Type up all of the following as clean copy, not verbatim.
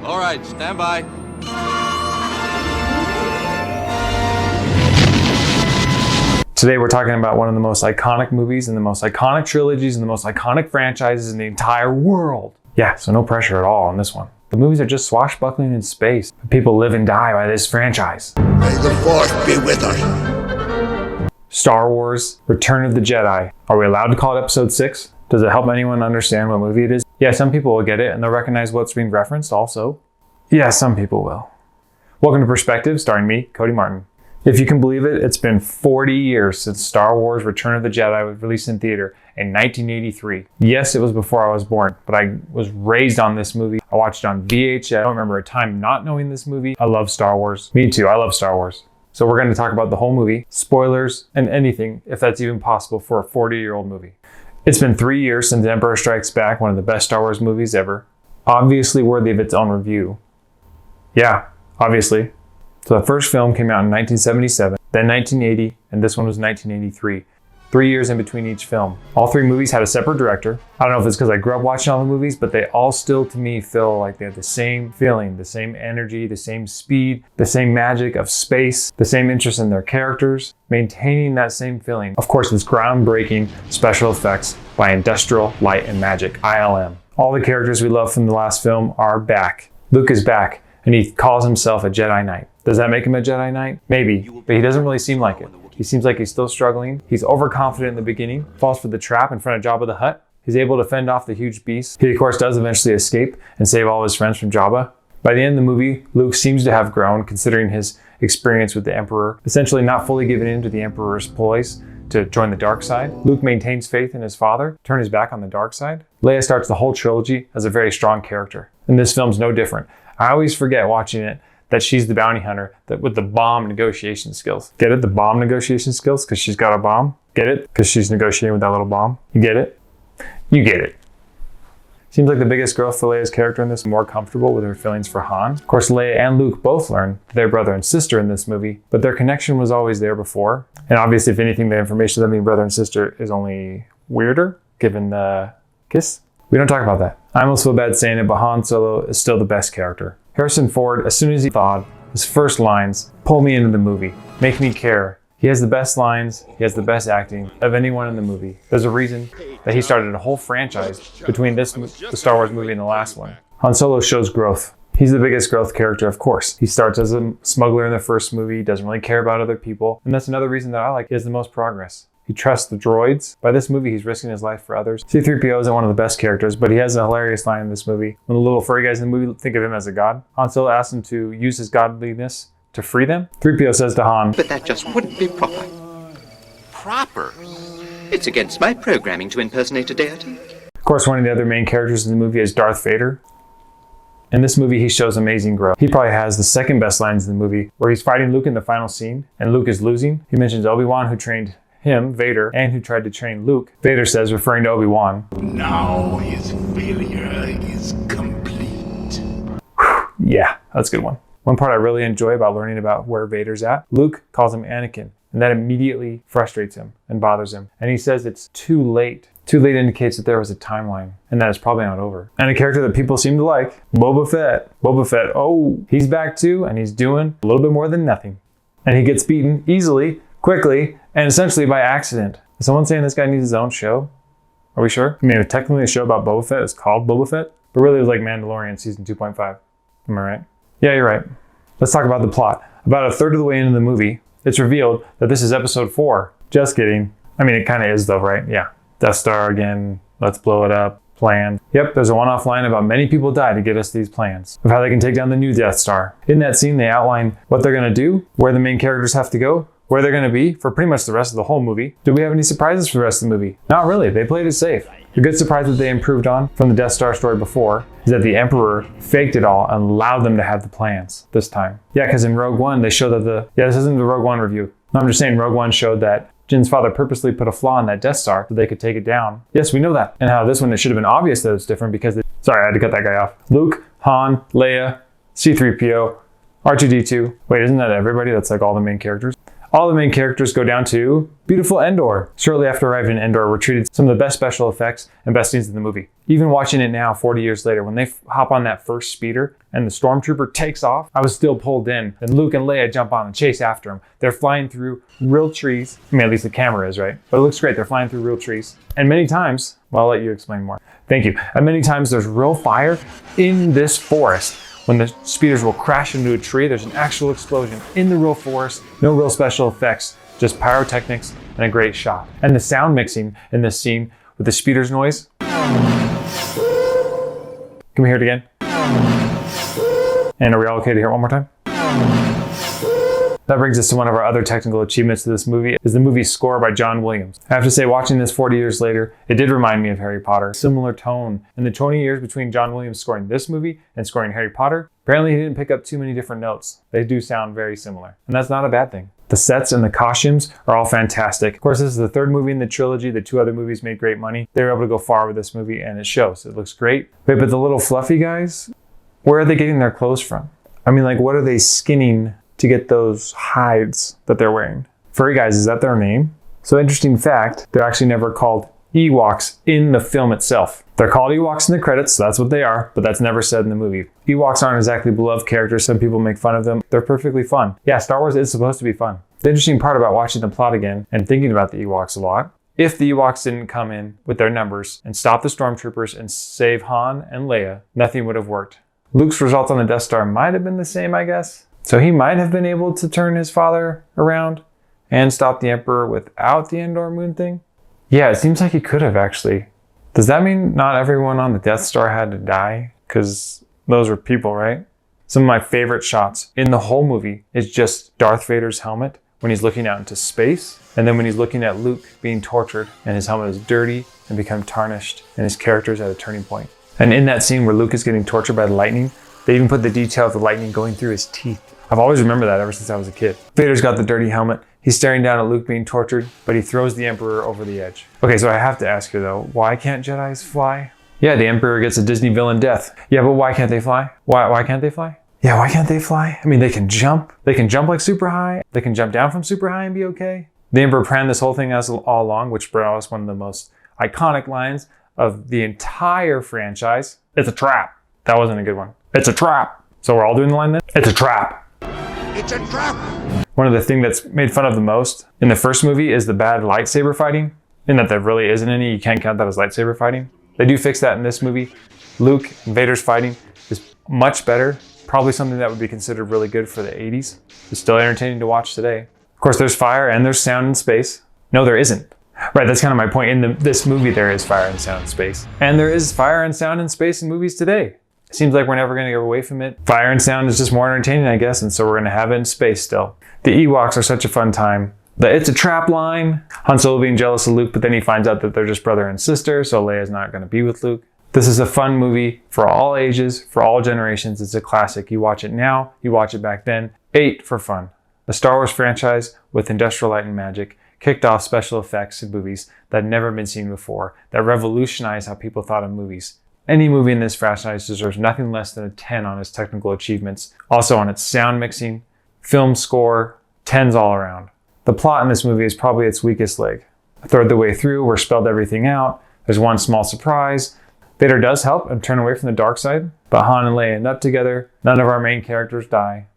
All right, stand by. Today we're talking about one of the most iconic movies and the most iconic trilogies and the most iconic franchises in the entire world. Yeah, so no pressure at all on this one. The movies are just swashbuckling in space. People live and die by this franchise. May the Force be with us. Star Wars, Return of the Jedi. Are we allowed to call it Episode 6? Does it help anyone understand what movie it is? Yeah, some people will get it and they'll recognize what's being referenced also. Yeah, some people will. Welcome to Perspective, starring me, Cody Martin. If you can believe it, it's been 40 years since Star Wars Return of the Jedi was released in theater in 1983. Yes, it was before I was born, but I was raised on this movie. I watched it on VHS. I don't remember a time not knowing this movie. I love Star Wars. Me too, I love Star Wars. So we're going to talk about the whole movie, spoilers, and anything, if that's even possible for a 40-year-old movie. It's been 3 years since Empire Strikes Back, one of the best Star Wars movies ever. Obviously worthy of its own review. Yeah, obviously. So the first film came out in 1977, then 1980, and this one was 1983. 3 years in between each film. All three movies had a separate director. I don't know if it's because I grew up watching all the movies, but they all still, to me, feel like they have the same feeling, the same energy, the same speed, the same magic of space, the same interest in their characters, maintaining that same feeling. Of course, it's groundbreaking special effects by Industrial Light and Magic, ILM. All the characters we love from the last film are back. Luke is back, and he calls himself a Jedi Knight. Does that make him a Jedi Knight? Maybe, but he doesn't really seem like it. He seems like he's still struggling. He's overconfident in the beginning, falls for the trap in front of Jabba the Hutt. He's able to fend off the huge beast. He, of course, does eventually escape and save all his friends from Jabba. By the end of the movie, Luke seems to have grown, considering his experience with the Emperor, essentially not fully giving in to the Emperor's ploys to join the dark side. Luke maintains faith in his father, turn his back on the dark side. Leia starts the whole trilogy as a very strong character, and this film's no different. I always forget watching it that she's the bounty hunter that with the bomb negotiation skills. Get it? The bomb negotiation skills? Because she's got a bomb? Get it? Because she's negotiating with that little bomb? You get it? You get it. Seems like the biggest growth for Leia's character in this, more comfortable with her feelings for Han. Of course, Leia and Luke both learn they're brother and sister in this movie, but their connection was always there before. And obviously, if anything, the information of them being brother and sister is only weirder, given the kiss. We don't talk about that. I almost feel bad saying it, but Han Solo is still the best character. Harrison Ford, as soon as he thawed, his first lines pull me into the movie, make me care. He has the best lines, he has the best acting of anyone in the movie. There's a reason that he started a whole franchise between the Star Wars movie and the last one. Han Solo shows growth. He's the biggest growth character, of course. He starts as a smuggler in the first movie, doesn't really care about other people, and that's another reason that I like. He has the most progress. He trusts the droids. By this movie, he's risking his life for others. C-3PO isn't one of the best characters, but he has a hilarious line in this movie. When the little furry guys in the movie think of him as a god, Han Solo asks him to use his godliness to free them. 3PO says to Han, "But that just wouldn't be proper. Proper? It's against my programming to impersonate a deity." Of course, one of the other main characters in the movie is Darth Vader. In this movie, he shows amazing growth. He probably has the second best lines in the movie, where he's fighting Luke in the final scene, and Luke is losing. He mentions Obi-Wan, who trained him, Vader, and who tried to train Luke. Vader says, referring to Obi-Wan, Now his failure is complete. Yeah, that's a good one. One part I really enjoy about learning about where Vader's at, Luke calls him Anakin, and that immediately frustrates him and bothers him. And he says it's too late. Too late indicates that there was a timeline, and that it's probably not over. And a character that people seem to like, Boba Fett. Boba Fett, oh, he's back too, and he's doing a little bit more than nothing. And he gets beaten easily, quickly, and essentially by accident. Is someone saying this guy needs his own show? Are we sure? I mean, technically a show about Boba Fett is called Boba Fett, but really it was like Mandalorian season 2.5. Am I right? Yeah, you're right. Let's talk about the plot. About a third of the way into the movie, it's revealed that this is episode 4. Just kidding. I mean, it kind of is though, right? Yeah. Death Star again, let's blow it up, plan. Yep, there's a one-off line about many people die to get us these plans of how they can take down the new Death Star. In that scene, they outline what they're going to do, where the main characters have to go, where they're going to be for pretty much the rest of the whole movie. Do we have any surprises for the rest of the movie? Not really, they played it safe. A good surprise that they improved on from the Death Star story before is that the Emperor faked it all and allowed them to have the plans this time. Yeah, because in Rogue One, they show that this isn't the Rogue One review. No, I'm just saying Rogue One showed that Jin's father purposely put a flaw in that Death Star so they could take it down. Yes, we know that. And how this one, it should have been obvious that it's different because, sorry, I had to cut that guy off. Luke, Han, Leia, C-3PO, R2-D2. Wait, isn't that everybody? That's like all the main characters? All the main characters go down to beautiful Endor. Shortly after arriving in Endor, we're treated some of the best special effects and best scenes in the movie. Even watching it now, 40 years later, when they hop on that first speeder and the stormtrooper takes off, I was still pulled in. And Luke and Leia jump on and chase after him. They're flying through real trees. I mean, at least the camera is, right? But it looks great. They're flying through real trees. And many times, well, I'll let you explain more. Thank you. And many times there's real fire in this forest. When the speeders will crash into a tree, there's an actual explosion in the real forest. No real special effects, just pyrotechnics and a great shot. And the sound mixing in this scene with the speeders noise. Can we hear it again? And are we all okay to hear it one more time? That brings us to one of our other technical achievements of this movie, is the movie's score by John Williams. I have to say, watching this 40 years later, it did remind me of Harry Potter. Similar tone. In the 20 years between John Williams scoring this movie and scoring Harry Potter, apparently he didn't pick up too many different notes. They do sound very similar. And that's not a bad thing. The sets and the costumes are all fantastic. Of course, this is the third movie in the trilogy. The two other movies made great money. They were able to go far with this movie, and it shows. It looks great. Wait, but the little fluffy guys, where are they getting their clothes from? I mean, like, what are they skinning to get those hides that they're wearing? Furry guys, is that their name? So interesting fact, they're actually never called Ewoks in the film itself. They're called Ewoks in the credits, so that's what they are, but that's never said in the movie. Ewoks aren't exactly beloved characters. Some people make fun of them. They're perfectly fun. Yeah, Star Wars is supposed to be fun. The interesting part about watching the plot again and thinking about the Ewoks a lot, if the Ewoks didn't come in with their numbers and stop the stormtroopers and save Han and Leia, nothing would have worked. Luke's results on the Death Star might have been the same, I guess. So he might have been able to turn his father around and stop the Emperor without the Endor moon thing. Yeah, it seems like he could have actually. Does that mean not everyone on the Death Star had to die? Because those were people, right? Some of my favorite shots in the whole movie is just Darth Vader's helmet when he's looking out into space, and then when he's looking at Luke being tortured and his helmet is dirty and become tarnished and his character's at a turning point. And in that scene where Luke is getting tortured by the lightning, they even put the detail of the lightning going through his teeth. I've always remembered that ever since I was a kid. Vader's got the dirty helmet. He's staring down at Luke being tortured, but he throws the Emperor over the edge. Okay, so I have to ask you though, why can't Jedis fly? Yeah, the Emperor gets a Disney villain death. Yeah, but why can't they fly? Why can't they fly? Yeah, why can't they fly? I mean, they can jump. They can jump like super high. They can jump down from super high and be okay. The Emperor planned this whole thing all along, which brought us one of the most iconic lines of the entire franchise. It's a trap. That wasn't a good one. It's a trap. So we're all doing the line then? It's a trap. It's a trap! One of the things that's made fun of the most in the first movie is the bad lightsaber fighting, in that there really isn't any. You can't count that as lightsaber fighting. They do fix that in this movie. Luke and Vader's fighting is much better. Probably something that would be considered really good for the 80s. It's still entertaining to watch today. Of course, there's fire and there's sound in space. No, there isn't. Right, that's kind of my point. In this movie, there is fire and sound in space. And there is fire and sound in space in movies today. It seems like we're never going to get away from it. Fire and sound is just more entertaining, I guess, and so we're going to have it in space still. The Ewoks are such a fun time. The "it's a trap" line, Han Solo being jealous of Luke, but then he finds out that they're just brother and sister, so Leia's not going to be with Luke. This is a fun movie for all ages, for all generations. It's a classic. You watch it now, you watch it back then. 8 for fun. The Star Wars franchise with industrial light and magic kicked off special effects in movies that had never been seen before, that revolutionized how people thought of movies. Any movie in this franchise deserves nothing less than a 10 on its technical achievements. Also on its sound mixing, film score, 10s all around. The plot in this movie is probably its weakest leg. A third of the way through, we're spelled everything out. There's one small surprise. Vader does help and turn away from the dark side, but Han and Leia end up together. None of our main characters die.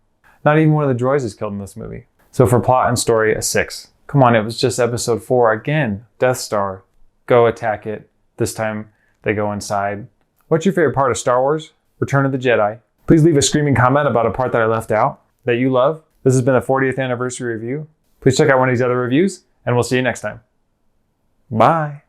Not even one of the droids is killed in this movie. So for plot and story, a 6. Come on, it was just episode 4 again. Death Star. Go attack it. This time they go inside. What's your favorite part of Star Wars? Return of the Jedi. Please leave a screaming comment about a part that I left out that you love. This has been the 40th anniversary review. Please check out one of these other reviews, and we'll see you next time. Bye.